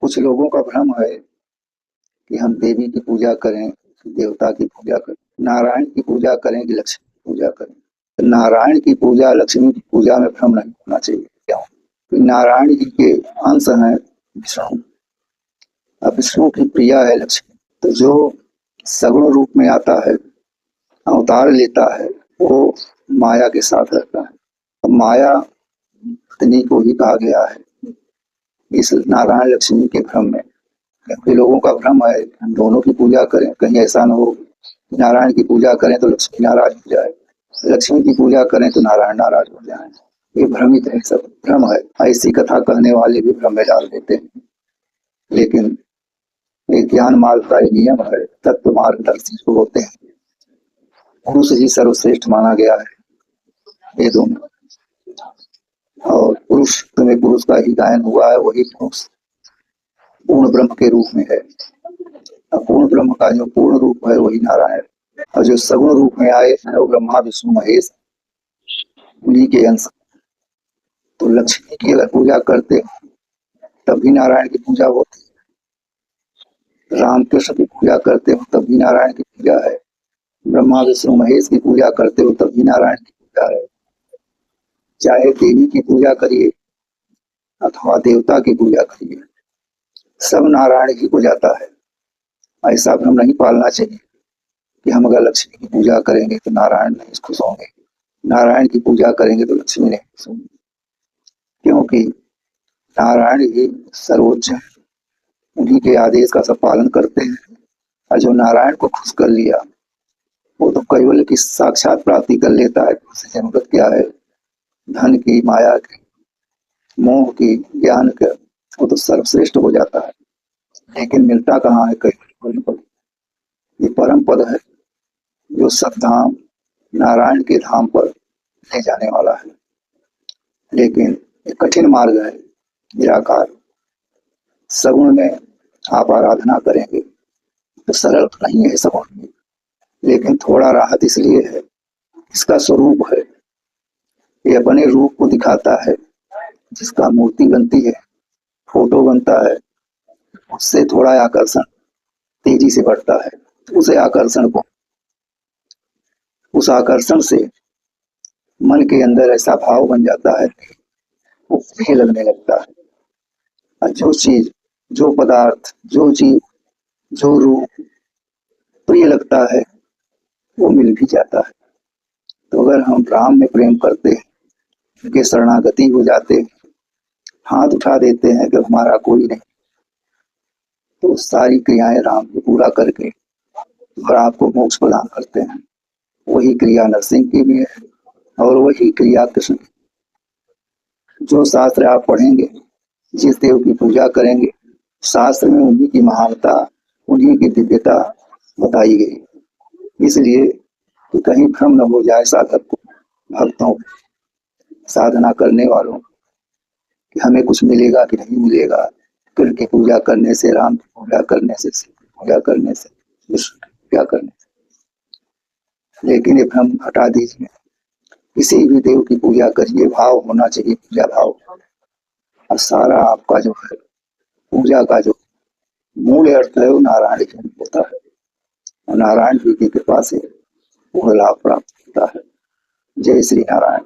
कुछ लोगों का भ्रम है कि हम देवी की पूजा करें, देवता की पूजा करें, नारायण की पूजा करें कि लक्ष्मी की पूजा करें। नारायण की पूजा लक्ष्मी की पूजा में भ्रम नहीं होना चाहिए। क्यों? कि नारायण जी के अंश हैं विष्णु, अब विष्णु की प्रिया है लक्ष्मी। तो जो सगुण रूप में आता है, अवतार लेता है, वो माया के साथ रहता है। अब माया पत्नी को ही कहा गया है इस नारायण लक्ष्मी के भ्रम में। क्योंकि लोगों का भ्रम है हम दोनों की पूजा करें, कहीं ऐसा न हो नारायण की पूजा करें तो लक्ष्मी नाराज हो जाए, लक्ष्मी की पूजा करें तो नारायण नाराज हो जाए। ये भ्रमित है, सब भ्रम है। ऐसी कथा कहने वाले भी भ्रम में डाल देते हैं। लेकिन एक ज्ञान मार्ग का नियम है, तत्व मार्गदर्शी जो होते हैं पुरुष ही सर्वश्रेष्ठ माना गया है वेदों में। और पुरुष में पुरुष का ही गायन हुआ है, वही पुरुष पूर्ण ब्रह्म के रूप में है। पूर्ण ब्रह्म का जो पूर्ण रूप है वही नारायण, और जो सगुण रूप में आए हैं वो ब्रह्मा विष्णु महेश, उन्हीं के अंश। तो लक्ष्मी की अगर पूजा करते हो तब भी नारायण की पूजा होती है, रामकृष्ण की पूजा करते हो तब भी नारायण की पूजा है, ब्रह्मा विष्णु महेश की पूजा करते हो तब भी नारायण की पूजा है। चाहे देवी की पूजा करिए अथवा देवता की पूजा करिए, सब नारायण ही को जाता है। ऐसा भ्रम नहीं पालना चाहिए कि हम अगर लक्ष्मी की पूजा करेंगे तो नारायण नहीं खुश होंगे, नारायण की पूजा करेंगे तो लक्ष्मी नहीं खुश होंगी। क्योंकि नारायण ही सर्वोच्च है, उन्हीं के आदेश का सब पालन करते हैं। और जो नारायण को खुश कर लिया वो तो कैवल्य की साक्षात प्राप्ति कर लेता है। उससे जरूरत क्या है धन की, माया की, मोह की, ज्ञान का? वो तो सर्वश्रेष्ठ हो जाता है। लेकिन मिलता कहाँ है कैवल्य पद? ये परम पद है जो सब धाम नारायण के धाम पर ले जाने वाला है। लेकिन ये कठिन मार्ग है निराकार। सगुण में आप आराधना करेंगे तो सरल नहीं है सगुण में, लेकिन थोड़ा राहत इसलिए है, इसका स्वरूप है, ये अपने रूप को दिखाता है। जिसका मूर्ति बनती है, फोटो बनता है, उससे थोड़ा आकर्षण तेजी से बढ़ता है। उसे आकर्षण को, उस आकर्षण से मन के अंदर ऐसा भाव बन जाता है वो प्रिय लगने लगता है। और जो चीज, जो पदार्थ, जो जीव, जो रूप प्रिय लगता है वो मिल भी जाता है। तो अगर हम राम में प्रेम करते हैं, उनके शरणागति हो जाते हैं, हाथ उठा देते हैं कि हमारा कोई नहीं, तो सारी क्रियाएं राम को पूरा करके और आपको मोक्ष प्रदान करते हैं। वही क्रिया नरसिंह की भी है और वही क्रिया कृष्ण की। जो शास्त्र आप पढ़ेंगे, जिस देव की पूजा करेंगे, शास्त्र में उन्हीं की महानता, उन्हीं की दिव्यता बताई गई। इसलिए कि कहीं भ्रम न हो जाए साधक को, भक्तों, साधना करने वालों, कि हमें कुछ मिलेगा कि नहीं मिलेगा कृष्ण की पूजा करने से, राम की पूजा करने से, शिव की पूजा करने से, विष्णु की पूजा करने से। लेकिन ये भ्रम हटा दीजिए, किसी भी देव की पूजा करिए, भाव होना चाहिए, पूजा भाव। और सारा आपका जो है पूजा का जो मूल अर्थ है वो नारायण जी होता है, और नारायण जी की कृपा से पूर्ण लाभ प्राप्त होता है। जय श्री नारायण।